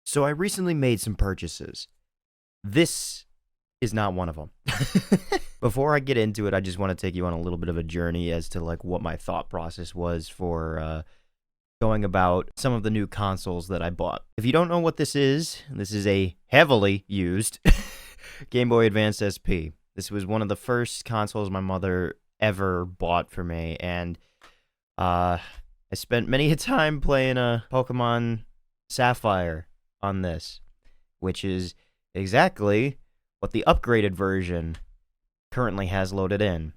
So I recently made some purchases. This is not one of them. Before I get into it, I just want to take you on a little bit of a journey as to like what my thought process was for going about some of the new consoles that I bought. If you don't know what this is a heavily used Game Boy Advance SP. This was one of the first consoles my mother ever bought for me, and I spent many a time playing a Pokemon Sapphire on this, which is exactly what the upgraded version currently has loaded in.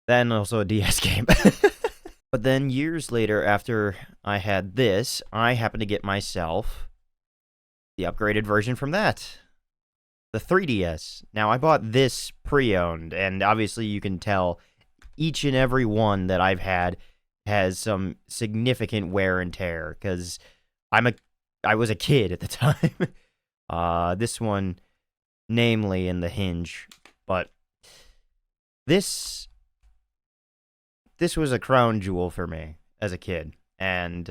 Then also a DS game. But then years later, after I had this, I happened to get myself the upgraded version from that. The 3DS. Now, I bought this pre-owned, and obviously you can tell each and every one that I've had has some significant wear and tear, because I was a kid at the time. This one, namely in the hinge, but this was a crown jewel for me as a kid, and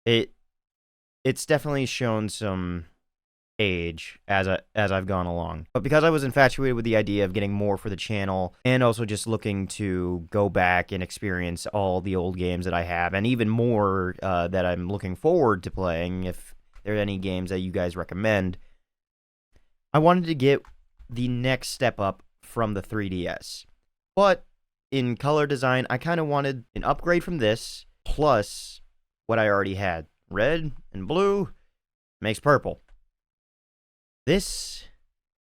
it's definitely shown some age as I've gone along. But because I was infatuated with the idea of getting more for the channel, and also just looking to go back and experience all the old games that I have, and even more that I'm looking forward to playing, if there are any games that you guys recommend, I wanted to get the next step up from the 3DS. But in color design, I kind of wanted an upgrade from this, plus what I already had. Red and blue makes purple. This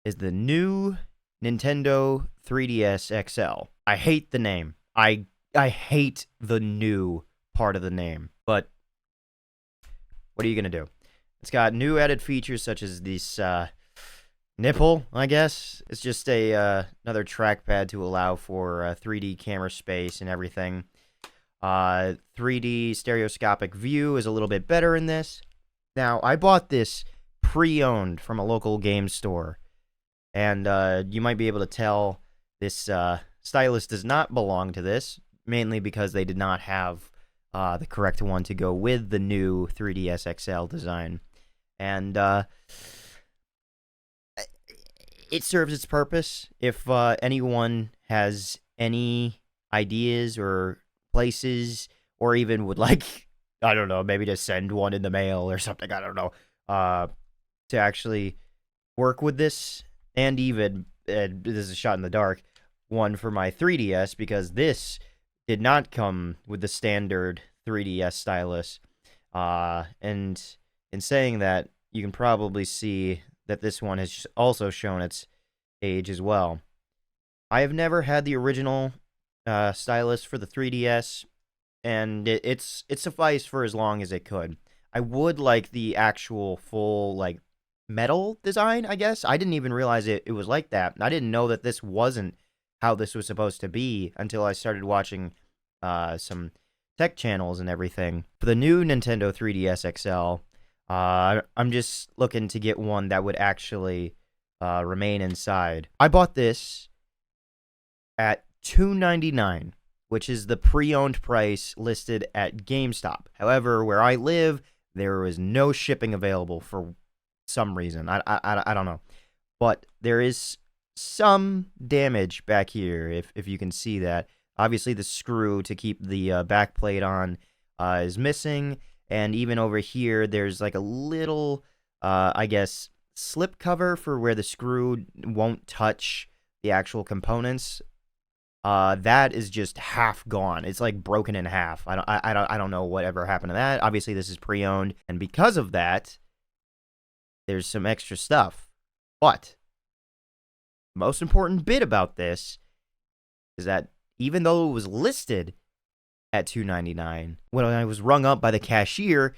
is the new Nintendo 3DS XL. I hate the name. I hate the new part of the name. But what are you going to do? It's got new added features such as this nipple, I guess. It's just another trackpad to allow for 3D camera space and everything. 3D stereoscopic view is a little bit better in this. Now, I bought this pre-owned from a local game store, and you might be able to tell this stylus does not belong to this, mainly because they did not have the correct one to go with the new 3DS XL design, and it serves its purpose. If anyone has any ideas or places, or even would like, I don't know, maybe to send one in the mail or something, I don't know, to actually work with this, and even, this is a shot in the dark, one for my 3DS, because this did not come with the standard 3DS stylus. And in saying that, you can probably see that this one has also shown its age as well. I have never had the original stylus for the 3DS, and it sufficed for as long as it could. I would like the actual full, like, metal design, I guess. I didn't even realize it was like that. I didn't know that this wasn't how this was supposed to be until I started watching some tech channels and everything. For the new Nintendo 3DS XL, I'm just looking to get one that would actually remain inside. I bought this at $299, which is the pre-owned price listed at GameStop. However, where I live, there was no shipping available for some reason. I don't know. But there is some damage back here, if you can see that. Obviously, the screw to keep the back plate on is missing. And even over here, there's like a little, I guess, slip cover for where the screw won't touch the actual components. That is just half gone. It's like broken in half. I don't know whatever happened to that. Obviously, this is pre-owned, and because of that, there's some extra stuff. But the most important bit about this is that even though it was listed at $299, when I was rung up by the cashier,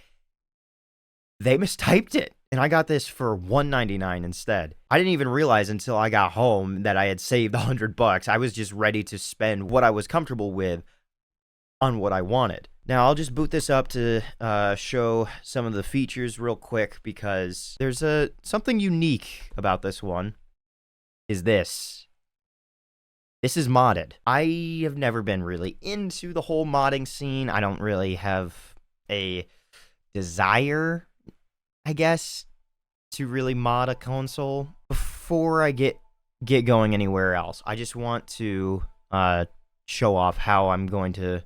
they mistyped it, and I got this for $199 instead. I didn't even realize until I got home that I had saved $100. I was just ready to spend what I was comfortable with on what I wanted. Now, I'll just boot this up to show some of the features real quick, because there's something unique about this one, is this. This is modded. I have never been really into the whole modding scene. I don't really have a desire, I guess, to really mod a console before I get going anywhere else. I just want to show off how I'm going to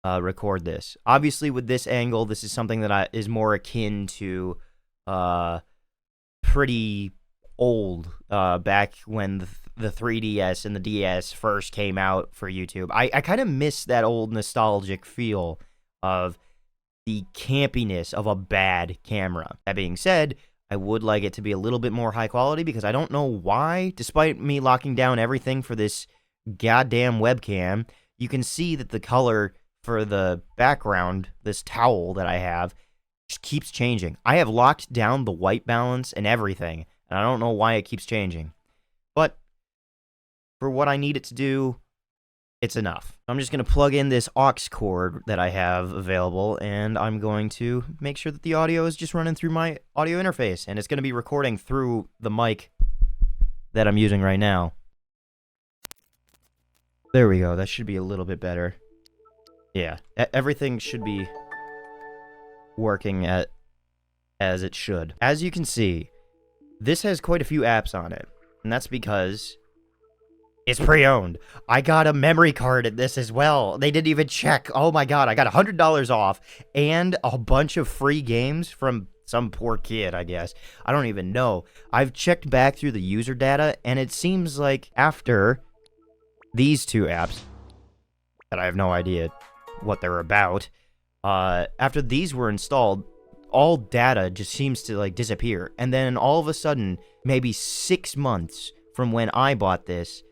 record this. Obviously, with this angle, this is something that is more akin to pretty old, back when the 3DS and the DS first came out for YouTube. I kind of miss that old nostalgic feel of the campiness of a bad camera. That being said, I would like it to be a little bit more high quality because I don't know why, despite me locking down everything for this goddamn webcam, you can see that the color for the background, this towel that I have, just keeps changing. I have locked down the white balance and everything, and I don't know why it keeps changing. But for what I need it to do, it's enough. I'm just going to plug in this aux cord that I have available, and I'm going to make sure that the audio is just running through my audio interface, and it's going to be recording through the mic that I'm using right now. There we go. That should be a little bit better. Yeah, everything should be working as it should. As you can see, this has quite a few apps on it, and that's because it's pre-owned. I got a memory card in this as well. They didn't even check. Oh my god, I got $100 off and a bunch of free games from some poor kid, I guess. I don't even know. I've checked back through the user data, and it seems like after these two apps, that I have no idea what they're about, after these were installed, all data just seems to, like, disappear. And then all of a sudden, maybe 6 months from when I bought this,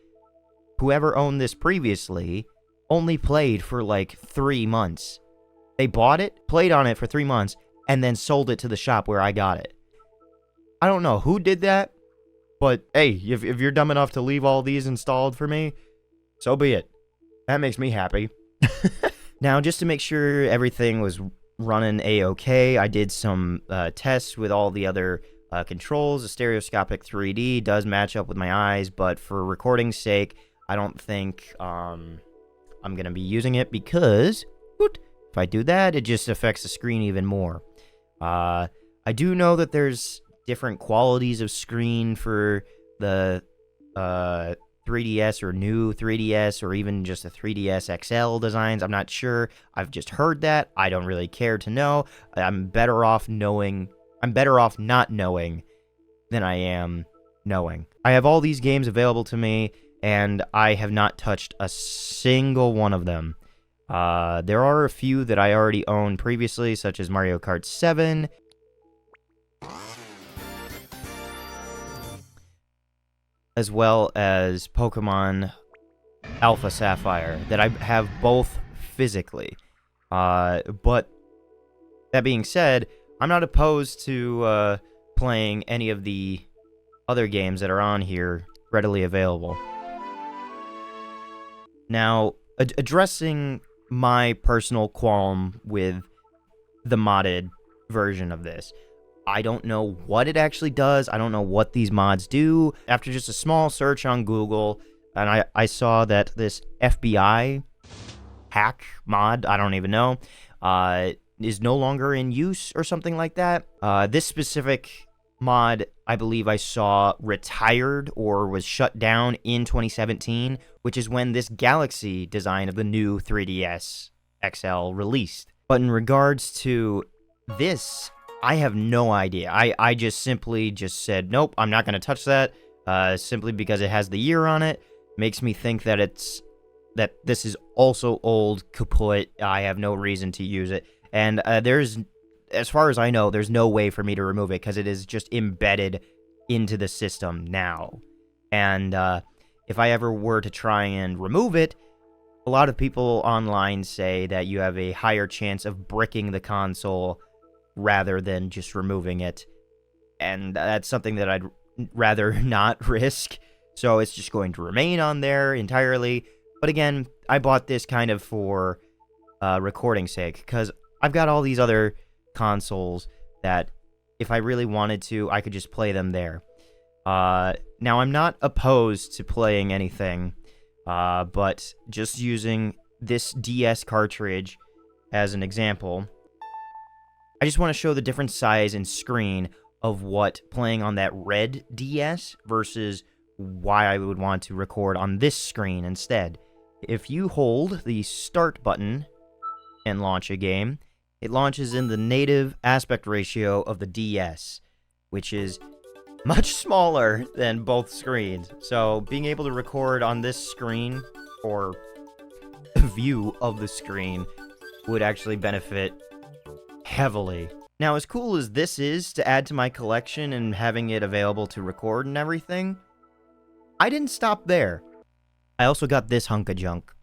whoever owned this previously only played for, like, 3 months. They bought it, played on it for 3 months, and then sold it to the shop where I got it. I don't know who did that, but hey, if you're dumb enough to leave all these installed for me, so be it. That makes me happy. Now, just to make sure everything was running A-okay, I did some tests with all the other controls. The stereoscopic 3D does match up with my eyes, but for recording's sake, I don't think I'm going to be using it because if I do that, it just affects the screen even more. I do know that there's different qualities of screen for the 3DS or new 3DS or even just the 3DS XL designs. I'm not sure. I've just heard that. I don't really care to know. I'm better off not knowing than I am knowing. I have all these games available to me, and I have not touched a single one of them. There are a few that I already owned previously, such as Mario Kart 7, as well as Pokemon Alpha Sapphire, that I have both physically. But that being said, I'm not opposed to playing any of the other games that are on here readily available. Now, addressing my personal qualm with the modded version of this, I don't know what it actually does. I don't know what these mods do. After just a small search on Google, and I saw that this FBI hack mod, I don't even know, is no longer in use or something like that. This specific mod, I believe I saw retired or was shut down in 2017, which is when this Galaxy design of the new 3DS XL released. But in regards to this, I have no idea. I just simply said, nope, I'm not going to touch that, simply because it has the year on it. Makes me think that this is also old, kaput. I have no reason to use it. And as far as I know, there's no way for me to remove it because it is just embedded into the system now. And if I ever were to try and remove it, a lot of people online say that you have a higher chance of bricking the console rather than just removing it. And that's something that I'd rather not risk. So it's just going to remain on there entirely. But again, I bought this kind of for recording sake, because I've got all these other consoles that if I really wanted to, I could just play them there. Now, I'm not opposed to playing anything, but just using this DS cartridge as an example, I just want to show the different size and screen of what playing on that red DS versus why I would want to record on this screen instead. If you hold the start button and launch a game, it launches in the native aspect ratio of the DS, which is much smaller than both screens. So being able to record on this screen, or view of the screen, would actually benefit heavily. Now, as cool as this is to add to my collection and having it available to record and everything, I didn't stop there. I also got this hunk of junk.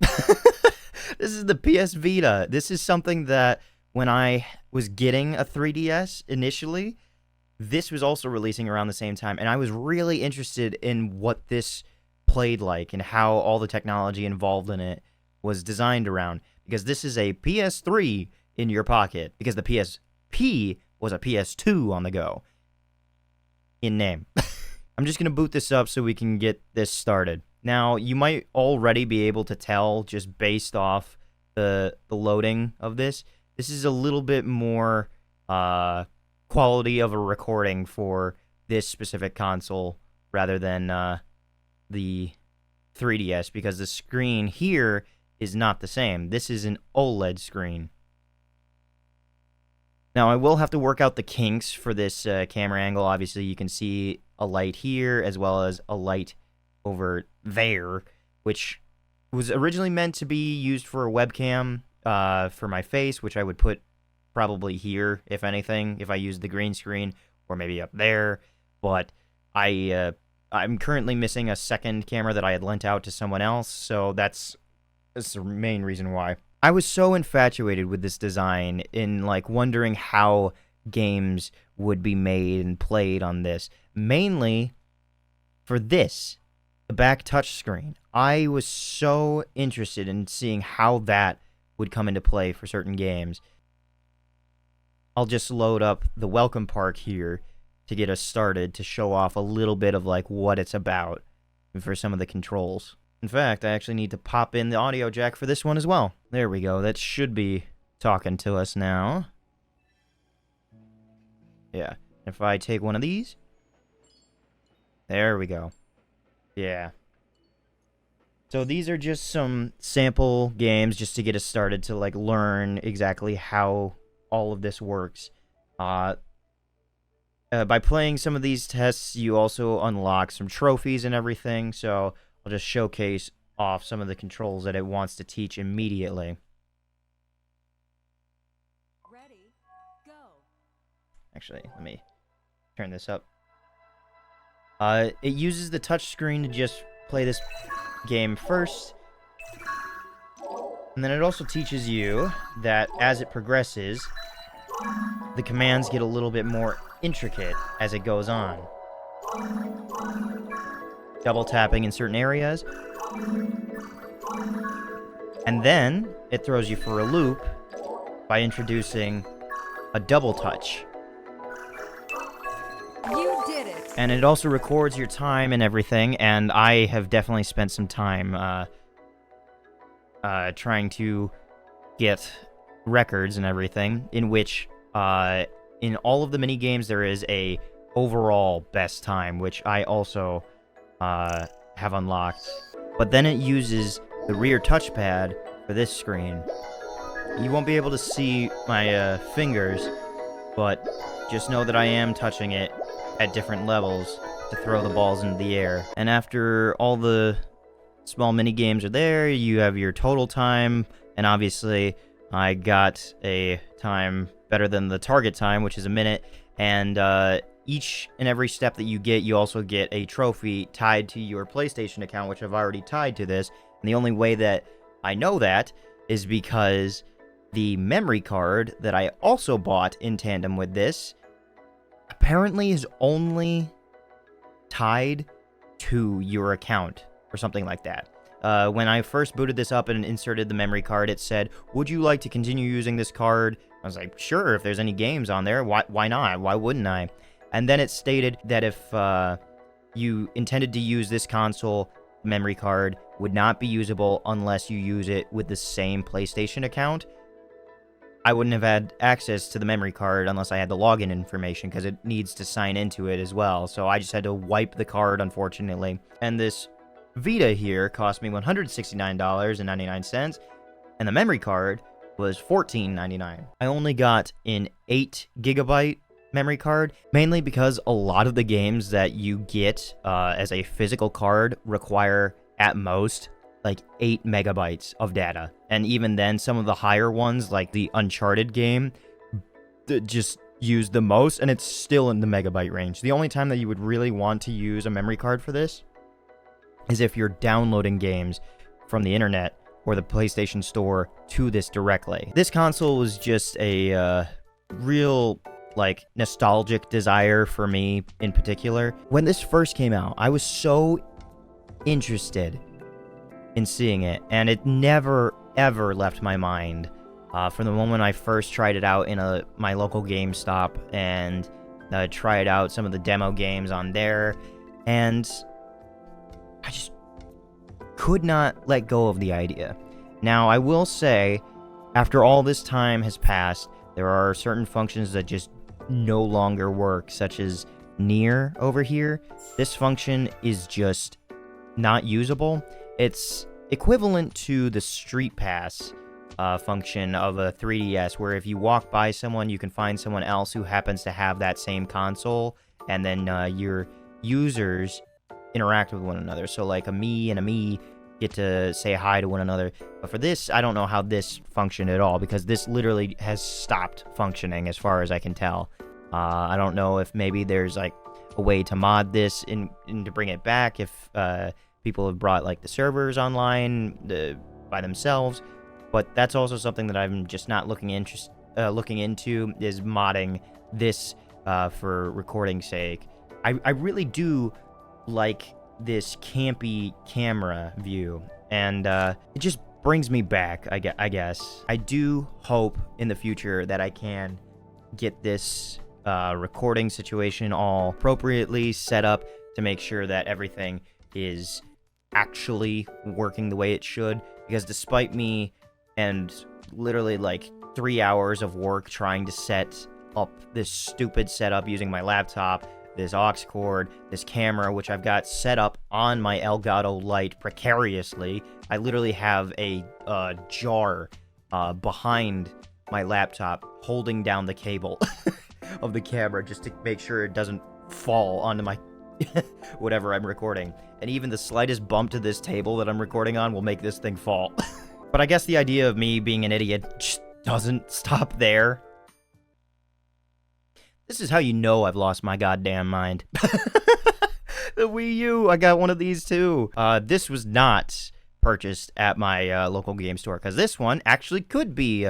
This is the PS Vita. This is something that when I was getting a 3DS initially, this was also releasing around the same time, and I was really interested in what this played like and how all the technology involved in it was designed around, because this is a PS3 in your pocket, because the PSP was a PS2 on the go in name. I'm just going to boot this up so we can get this started. Now, you might already be able to tell just based off the loading of this. This is a little bit more quality of a recording for this specific console rather than the 3DS, because the screen here is not the same. This is an OLED screen. Now, I will have to work out the kinks for this camera angle. Obviously, you can see a light here as well as a light over there, which was originally meant to be used for a webcam for my face, which I would put probably here, if anything, if I used the green screen, or maybe up there. But I'm currently missing a second camera that I had lent out to someone else, so that's the main reason why. I was so infatuated with this design in like wondering how games would be made and played on this. Mainly for this, the back touchscreen. I was so interested in seeing how that would come into play for certain games. I'll just load up the welcome park here to get us started, to show off a little bit of like what it's about for some of the controls. In fact, I actually need to pop in the audio jack for this one as well. There we go. That should be talking to us now. Yeah. If I take one of these. There we go. Yeah. So these are just some sample games just to get us started to like learn exactly how all of this works. By playing some of these tests, you also unlock some trophies and everything, so I'll just showcase off some of the controls that it wants to teach immediately. Ready, go. Actually, let me turn this up. It uses the touchscreen to just play this game first, and then it also teaches you that as it progresses, the commands get a little bit more intricate as it goes on. Double tapping in certain areas. And then it throws you for a loop by introducing a double touch. You did it! And it also records your time and everything, and I have definitely spent some time trying to get records and everything, in which in all of the mini games there is a overall best time, which I also have unlocked. But then it uses the rear touchpad for this screen. You won't be able to see my fingers, but just know that I am touching it at different levels to throw the balls into the air. And after all the small mini games are there, you have your total time, and obviously I got a time better than the target time, which is a minute, and each and every step that you get, you also get a trophy tied to your PlayStation account, which I've already tied to this. And the only way that I know that is because the memory card that I also bought in tandem with this apparently is only tied to your account or something like that. When I first booted this up and inserted the memory card, it said, "Would you like to continue using this card?" I was like, sure, if there's any games on there, why not? Why wouldn't I? And then it stated that if you intended to use this console, memory card would not be usable unless you use it with the same PlayStation account. I wouldn't have had access to the memory card unless I had the login information, because it needs to sign into it as well. So I just had to wipe the card, unfortunately. And this Vita here cost me $169.99, and the memory card was $14.99. I only got an 8GB memory card, mainly because a lot of the games that you get as a physical card require, at most, like 8 megabytes of data. And even then, some of the higher ones, like the Uncharted game, just use the most, and it's still in the megabyte range. The only time that you would really want to use a memory card for this is if you're downloading games from the internet or the PlayStation Store to this directly. This console was just a real, like, nostalgic desire for me in particular. When this first came out, I was so interested in seeing it, and it never ever left my mind from the moment I first tried it out in my local GameStop and tried out some of the demo games on there, and I just could not let go of the idea. Now, I will say, after all this time has passed, there are certain functions that just no longer work, such as near over here. This function is just not usable. It's equivalent to the Street Pass function of a 3DS, where if you walk by someone, you can find someone else who happens to have that same console, and then your users interact with one another. So like a me and a me get to say hi to one another. But for this, I don't know how this functioned at all, because this literally has stopped functioning as far as I can tell. I don't know if maybe there's like a way to mod this in to bring it back, if people have brought like the servers online by themselves, but that's also something that I'm just not looking into, is modding this for recording's sake. I really do like this campy camera view, and it just brings me back, I guess. I do hope in the future that I can get this recording situation all appropriately set up to make sure that everything is actually working the way it should, because despite me and literally like 3 hours of work trying to set up this stupid setup using my laptop, this aux cord, this camera, which I've got set up on my Elgato Light precariously. I literally have a jar behind my laptop holding down the cable of the camera just to make sure it doesn't fall onto my whatever I'm recording. And even the slightest bump to this table that I'm recording on will make this thing fall. But I guess the idea of me being an idiot just doesn't stop there. This is how you know I've lost my goddamn mind. The Wii U, I got one of these too. This was not purchased at my local game store, because this one actually could be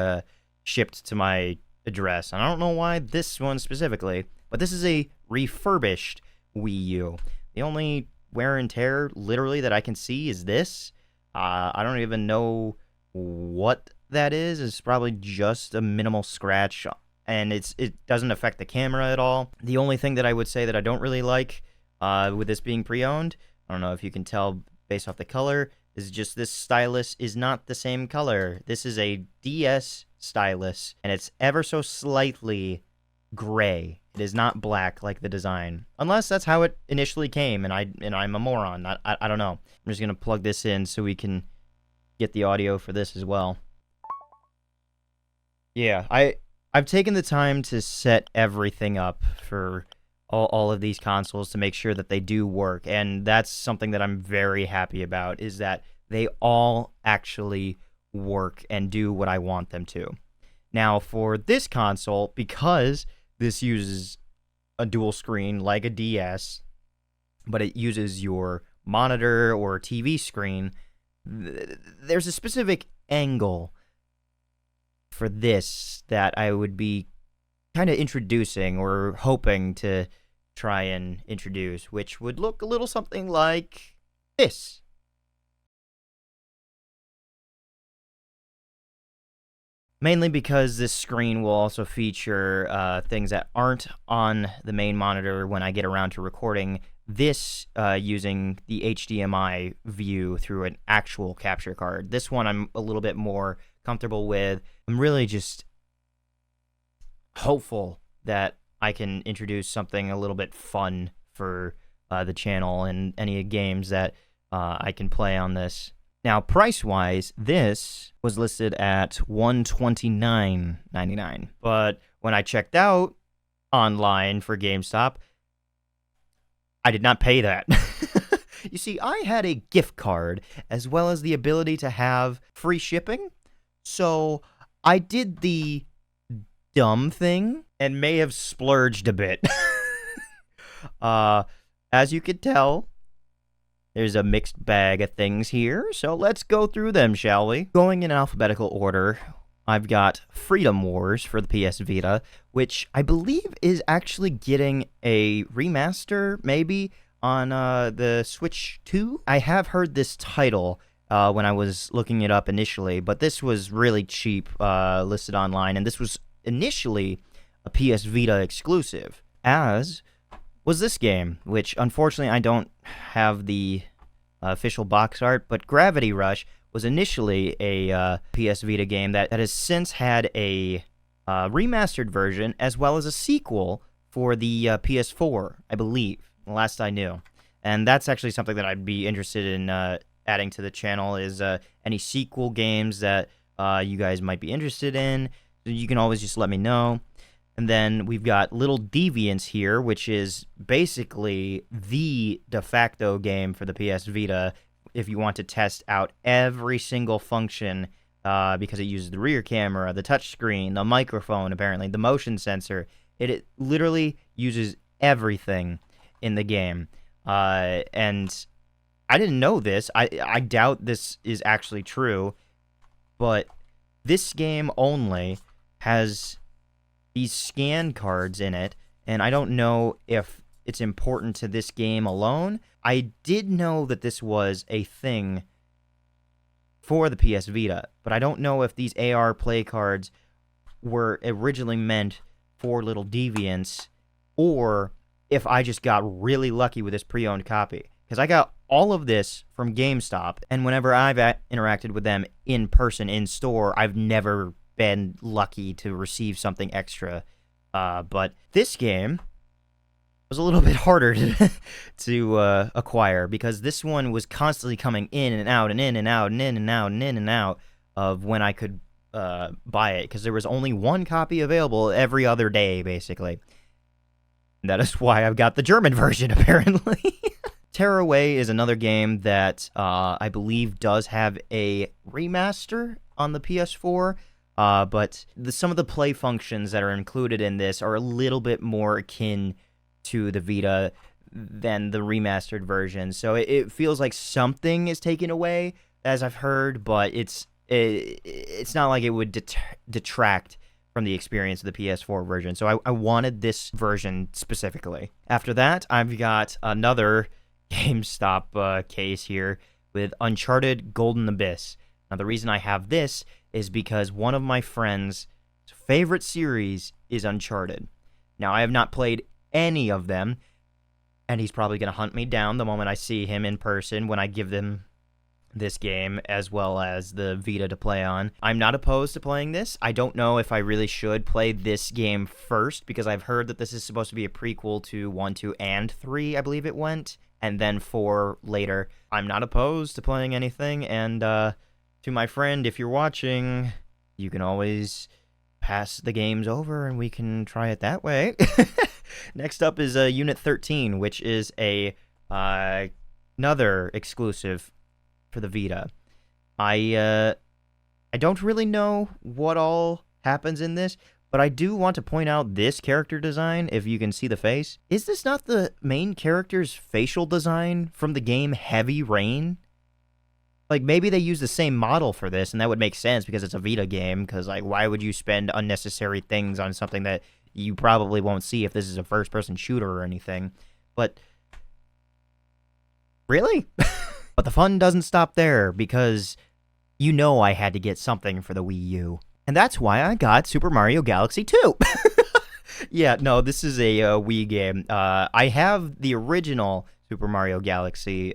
shipped to my address. And I don't know why this one specifically, but this is a refurbished Wii U. The only wear and tear literally that I can see is this. I don't even know what that is. It's probably just a minimal scratch, and it doesn't affect the camera at all. The only thing that I would say that I don't really like with this being pre-owned, I don't know if you can tell based off the color, is just this stylus is not the same color. This is a DS stylus, and it's ever so slightly gray. It is not black like the design, unless that's how it initially came, and I'm a moron. I don't know. I'm just gonna plug this in so we can get the audio for this as well. Yeah, I've taken the time to set everything up for all of these consoles to make sure that they do work, and that's something that I'm very happy about, is that they all actually work and do what I want them to. Now, for this console, because this uses a dual screen like a DS, but it uses your monitor or TV screen, there's a specific angle for this that I would be kind of introducing or hoping to try and introduce, which would look a little something like this. Mainly because this screen will also feature things that aren't on the main monitor when I get around to recording this using the HDMI view through an actual capture card. This one I'm a little bit more comfortable with. I'm really just hopeful that I can introduce something a little bit fun for the channel and any games that I can play on this. Now, price-wise, this was listed at $129.99. But when I checked out online for GameStop, I did not pay that. You see, I had a gift card as well as the ability to have free shipping. So I did the dumb thing and may have splurged a bit. As you could tell, there's a mixed bag of things here, so let's go through them, shall we? Going in alphabetical order, I've got Freedom Wars for the PS Vita, which I believe is actually getting a remaster, maybe, on the Switch 2. I have heard this title when I was looking it up initially, but this was really cheap, listed online, and this was initially a PS Vita exclusive, as was this game, which unfortunately I don't have the official box art, but Gravity Rush was initially a PS Vita game that has since had a remastered version as well as a sequel for the PS4, I believe, last I knew. And that's actually something that I'd be interested in adding to the channel is any sequel games that you guys might be interested in. You can always just let me know. And then we've got Little Deviants here, which is basically the de facto game for the PS Vita if you want to test out every single function because it uses the rear camera, the touchscreen, the microphone, apparently, the motion sensor. It literally uses everything in the game. And I didn't know this. I doubt this is actually true, but this game only has these scan cards in it, and I don't know if it's important to this game alone. I did know that this was a thing for the PS Vita, but I don't know if these AR play cards were originally meant for Little Deviants, or if I just got really lucky with this pre-owned copy. Because I got all of this from GameStop, and whenever I've interacted with them in person, in store, I've never been lucky to receive something extra. But this game was a little bit harder to acquire because this one was constantly coming in and out and in and out and in and out and in and out of when I could buy it, because there was only one copy available every other day, basically. And that is why I've got the German version, apparently. Tearaway is another game that I believe does have a remaster on the PS4. But some of the play functions that are included in this are a little bit more akin to the Vita than the remastered version. So it feels like something is taken away, as I've heard, but it's not like it would detract from the experience of the PS4 version. So I wanted this version specifically. After that, I've got another GameStop case here with Uncharted Golden Abyss. Now, the reason I have this is because one of my friend's favorite series is Uncharted. Now, I have not played any of them, and he's probably going to hunt me down the moment I see him in person when I give them this game, as well as the Vita to play on. I'm not opposed to playing this. I don't know if I really should play this game first, because I've heard that this is supposed to be a prequel to 1, 2, and 3, I believe it went, and then 4 later. I'm not opposed to playing anything, and to my friend, if you're watching, you can always pass the games over and we can try it that way. Next up is Unit 13, which is another exclusive for the Vita. I don't really know what all happens in this, but I do want to point out this character design, if you can see the face. Is this not the main character's facial design from the game Heavy Rain? Like, maybe they use the same model for this, and that would make sense because it's a Vita game, because, like, why would you spend unnecessary things on something that you probably won't see if this is a first-person shooter or anything? But, really? But the fun doesn't stop there, because you know I had to get something for the Wii U. And that's why I got Super Mario Galaxy 2. Yeah, no, this is a Wii game. I have the original Super Mario Galaxy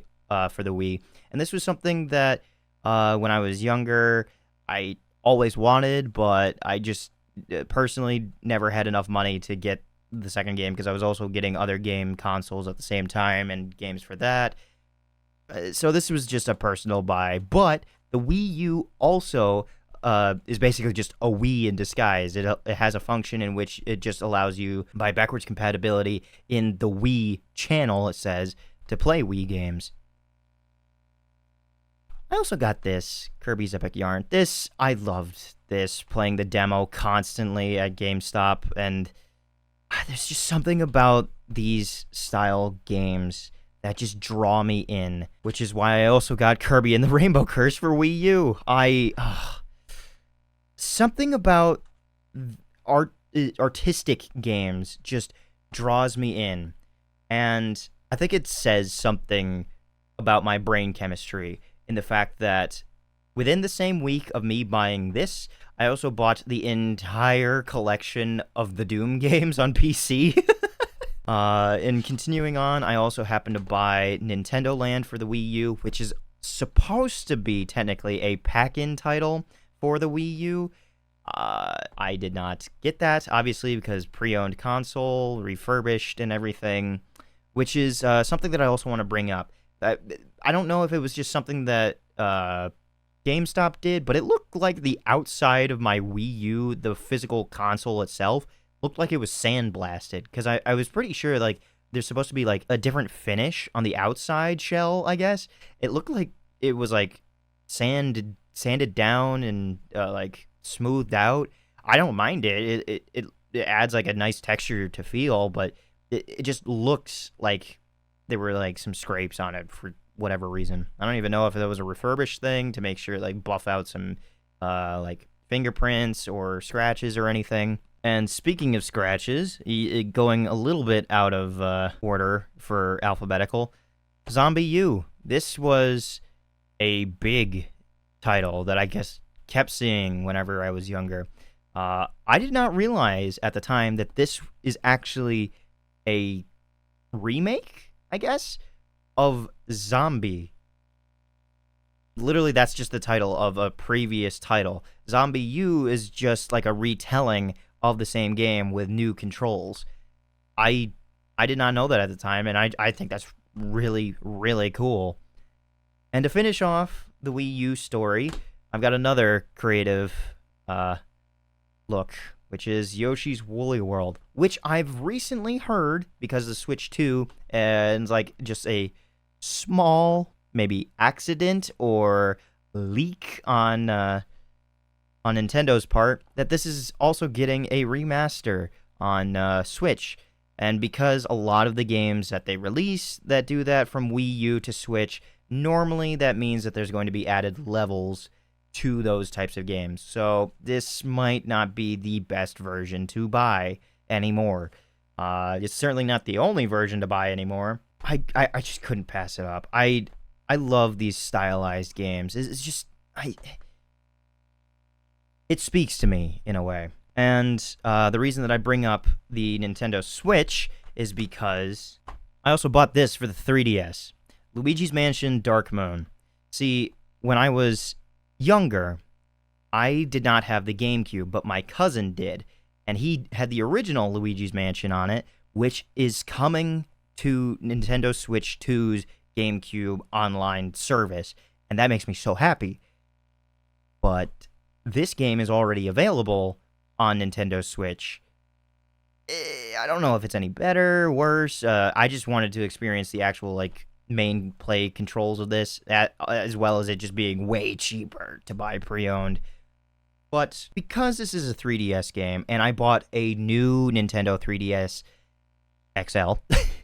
for the Wii, and this was something that when I was younger, I always wanted, but I just personally never had enough money to get the second game because I was also getting other game consoles at the same time and games for that. So this was just a personal buy. But the Wii U also is basically just a Wii in disguise. It has a function in which it just allows you, by backwards compatibility in the Wii channel, it says, to play Wii games. I also got this, Kirby's Epic Yarn. I loved this, playing the demo constantly at GameStop, and there's just something about these style games that just draw me in, which is why I also got Kirby and the Rainbow Curse for Wii U. Something about artistic games just draws me in, and I think it says something about my brain chemistry in the fact that within the same week of me buying this, I also bought the entire collection of the Doom games on PC. And continuing on, I also happened to buy Nintendo Land for the Wii U, which is supposed to be technically a pack-in title for the Wii U. I did not get that, obviously, because pre-owned console, refurbished, and everything, which is something that I also want to bring up. I don't know if it was just something that GameStop did, but it looked like the outside of my Wii U, the physical console itself, looked like it was sandblasted, because I was pretty sure, like, there's supposed to be, like, a different finish on the outside shell, I guess. It looked like it was, like, sanded down and, like, smoothed out. I don't mind it. It adds, like, a nice texture to feel, but it just looks like there were, like, some scrapes on it for whatever reason. I don't even know if that was a refurbished thing to make sure, like, buff out some, like, fingerprints or scratches or anything. And speaking of scratches, going a little bit out of order for alphabetical, Zombie U. This was a big title that I guess kept seeing whenever I was younger. I did not realize at the time that this is actually a remake, I guess, of Zombie. Literally, that's just the title of a previous title. Zombie U is just like a retelling of the same game with new controls. I did not know that at the time, and I think that's really, really cool. And to finish off the Wii U story, I've got another creative look, which is Yoshi's Woolly World, which I've recently heard, because of the Switch 2, and like just a small, maybe accident or leak on Nintendo's part, that this is also getting a remaster on Switch. And because a lot of the games that they release that do that from Wii U to Switch, normally that means that there's going to be added levels to those types of games. So this might not be the best version to buy anymore. It's certainly not the only version to buy anymore. I just couldn't pass it up. I love these stylized games. It's just it speaks to me in a way. And the reason that I bring up the Nintendo Switch is because I also bought this for the 3DS. Luigi's Mansion Dark Moon. See, when I was younger, I did not have the GameCube, but my cousin did. And he had the original Luigi's Mansion on it, which is coming to Nintendo Switch 2's GameCube online service. And that makes me so happy. But this game is already available on Nintendo Switch. I don't know if it's any better, worse. I just wanted to experience the actual, like, main play controls of this, as well as it just being way cheaper to buy pre-owned. But because this is a 3DS game, and I bought a new Nintendo 3DS XL,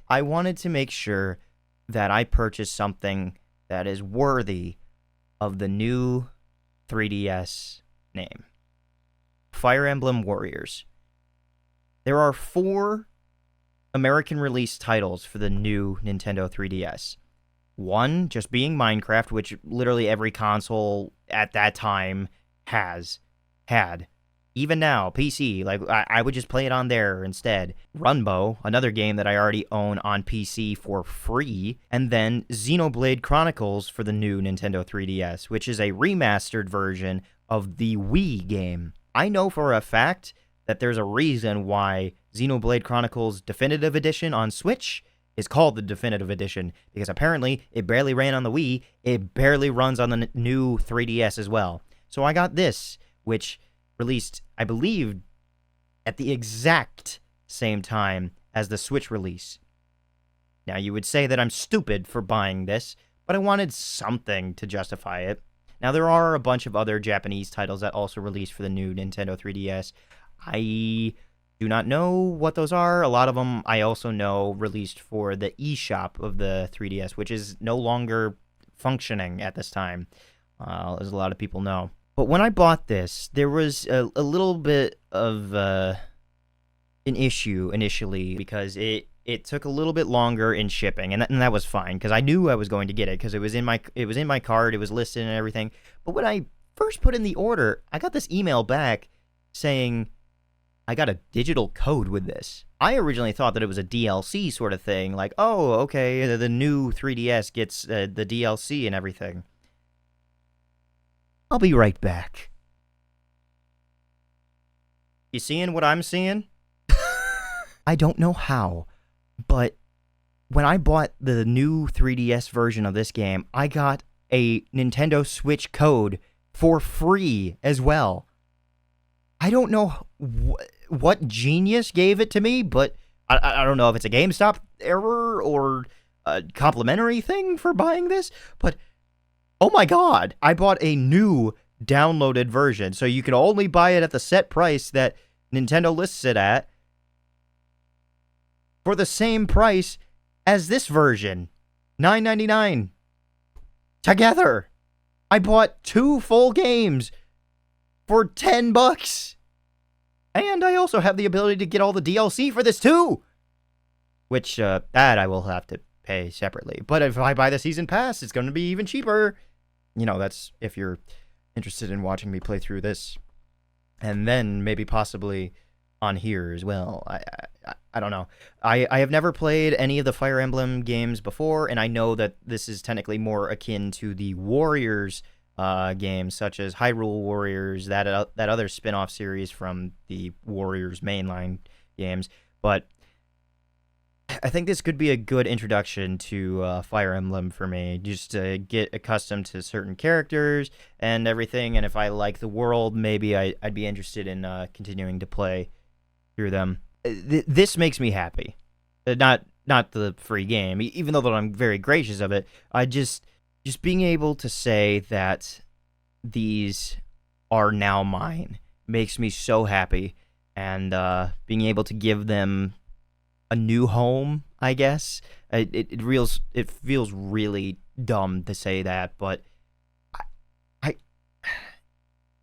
I wanted to make sure that I purchased something that is worthy of the new 3DS name. Fire Emblem Warriors. There are 4 American release titles for the new Nintendo 3DS. One just being Minecraft, which literally every console at that time had. Even now, PC, like I would just play it on there instead. Runbow, another game that I already own on PC for free. And then Xenoblade Chronicles for the new Nintendo 3DS, which is a remastered version of the Wii game. I know for a fact that there's a reason why Xenoblade Chronicles Definitive Edition on Switch is called the Definitive Edition, because apparently it barely ran on the Wii, it barely runs on the new 3DS as well. So I got this, which released, I believe, at the exact same time as the Switch release. Now, you would say that I'm stupid for buying this, but I wanted something to justify it. Now, there are a bunch of other Japanese titles that also released for the new Nintendo 3DS. I do not know what those are. A lot of them I also know released for the eShop of the 3DS, which is no longer functioning at this time, as a lot of people know. But when I bought this, there was a little bit of an issue initially, because it took a little bit longer in shipping, and that was fine, because I knew I was going to get it, because it was in my cart, it was listed and everything. But when I first put in the order, I got this email back saying I got a digital code with this. I originally thought that it was a DLC sort of thing, like, oh, okay, the new 3DS gets the DLC and everything. I'll be right back. You seeing what I'm seeing? I don't know how, but when I bought the new 3DS version of this game, I got a Nintendo Switch code for free as well. I don't know what genius gave it to me, but I don't know if it's a GameStop error or a complimentary thing for buying this, but oh my god, I bought a new downloaded version, so you can only buy it at the set price that Nintendo lists it at, for the same price as this version, $9.99. Together, I bought 2 full games for $10. And I also have the ability to get all the DLC for this too, which that I will have to pay separately. But if I buy the season pass, it's going to be even cheaper. You know, that's if you're interested in watching me play through this, and then maybe possibly on here as well. I don't know. I have never played any of the Fire Emblem games before, and I know that this is technically more akin to the Warriors games, such as Hyrule Warriors, that other spin-off series from the Warriors mainline games. But I think this could be a good introduction to Fire Emblem for me, just to get accustomed to certain characters and everything. And if I like the world, maybe I'd be interested in continuing to play through them. This makes me happy. Not the free game, even though that I'm very gracious of it. I just being able to say that these are now mine makes me so happy, and being able to give them a new home, I guess. It feels really dumb to say that, but I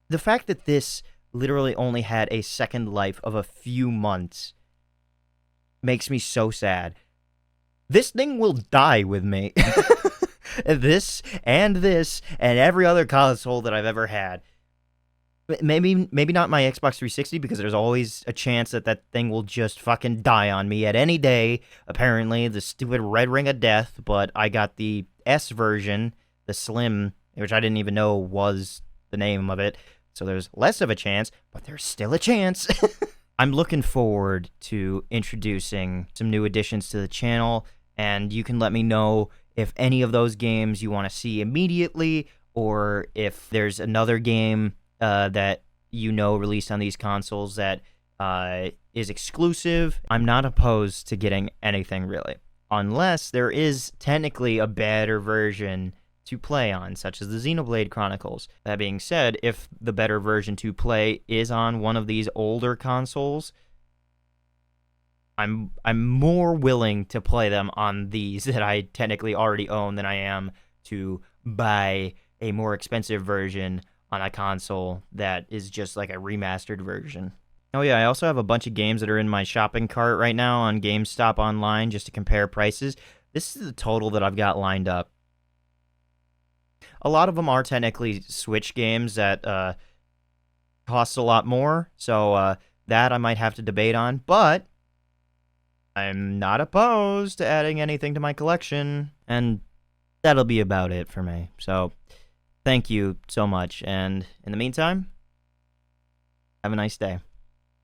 the fact that this literally only had a second life of a few months makes me so sad. This thing will die with me. This and every other console that I've ever had. Maybe not my Xbox 360, because there's always a chance that thing will just fucking die on me at any day. Apparently, the stupid red ring of death, but I got the S version, the Slim, which I didn't even know was the name of it. So there's less of a chance, but there's still a chance. I'm looking forward to introducing some new additions to the channel, and you can let me know if any of those games you want to see immediately, or if there's another game that you know released on these consoles that is exclusive. I'm not opposed to getting anything, really, unless there is technically a better version to play on, such as the Xenoblade Chronicles. That being said, if the better version to play is on one of these older consoles, I'm more willing to play them on these that I technically already own than I am to buy a more expensive version on a console that is just like a remastered version. Oh yeah, I also have a bunch of games that are in my shopping cart right now on GameStop Online just to compare prices. This is the total that I've got lined up. A lot of them are technically Switch games that cost a lot more, so that I might have to debate on, but I'm not opposed to adding anything to my collection, and that'll be about it for me. So, thank you so much, and in the meantime, have Have a nice day.